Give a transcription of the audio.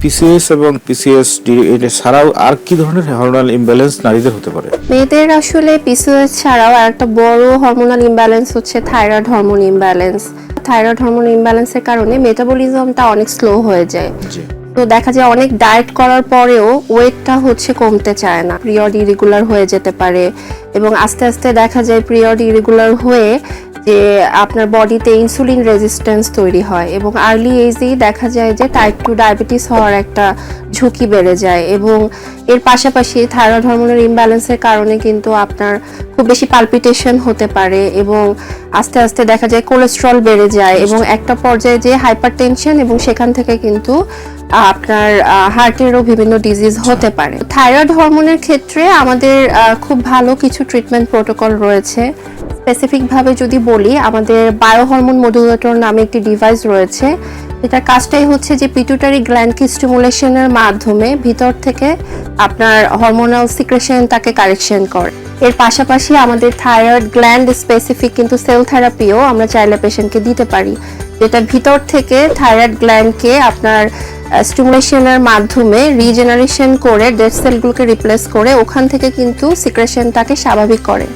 PCS এবং PCS এটা ছাড়াও আর কি ধরনের হরমোনাল ইমব্যালেন্স নারীদের হতে পারে? মেয়েদের আসলে পিসিওএস ছাড়াও একটা বড় হরমোনাল ইমব্যালেন্স হচ্ছে thyroid hormone imbalance. Thyroid hormone ইমব্যালেন্সের কারণে মেটাবলিজমটা অনেক স্লো হয়ে যায়। জি। তো দেখা যায় অনেক ডায়েট করার পরেও ওয়েটটা হচ্ছে কমতে চায় না, পিরিয়ড ইরেগুলার হয়ে যেতে পারে এবং আস্তে আস্তে দেখা যায় পিরিয়ড ইরেগুলার হয়ে যে আপনার বডিতে ইনসুলিন রেজিস্ট্যান্স তৈরি হয় এবং আর্লি এজেই দেখা যায় যে টাইপ 2 ডায়াবেটিস হওয়ার একটা ঝুঁকি বেড়ে যায়। এবং এর পাশাপাশি থাইরয়েড হরমোনের ইমব্যালেন্সের কারণে কিন্তু আপনার খুব বেশি পালপিটেশন হতে পারে এবং আস্তে আস্তে দেখা যায় কোলেস্টেরল বেড়ে যায় এবং একটা পর্যায়ে যে হাইপারটেনশন এবং সেখান থেকে কিন্তু আপনার হার্টেরও বিভিন্ন ডিজিজ হতে পারে। থাইরয়েড হরমোনের ক্ষেত্রে আমাদের খুব ভালো কিছু ট্রিটমেন্ট প্রোটোকল রয়েছে। স্পেসিফিকভাবে যদি বলি, আমাদের বায়োহরমোন মডুলেটর নামে একটি ডিভাইস রয়েছে। এটার কাজটাই হচ্ছে যে পিটুইটারি গ্ল্যান্ডকে স্টিমুলেশনের মাধ্যমে ভিতর থেকে আপনার হরমোনাল সিক্রেশনটাকে কারেকশন করে। এর পাশাপাশি আমাদের থাইরয়েড গ্ল্যান্ড স্পেসিফিক কিন্তু সেল থেরাপিও আমরা চাইলে পেশেন্টকে দিতে পারি, যেটা ভিতর থেকে থাইরয়েড গ্ল্যান্ডকে আপনার স্টিমুলেশনের মাধ্যমে রিজেনারেশন করে ডেড সেলগুলোকে রিপ্লেস করে ওখান থেকে কিন্তু সিক্রেশনটাকে স্বাভাবিক করে।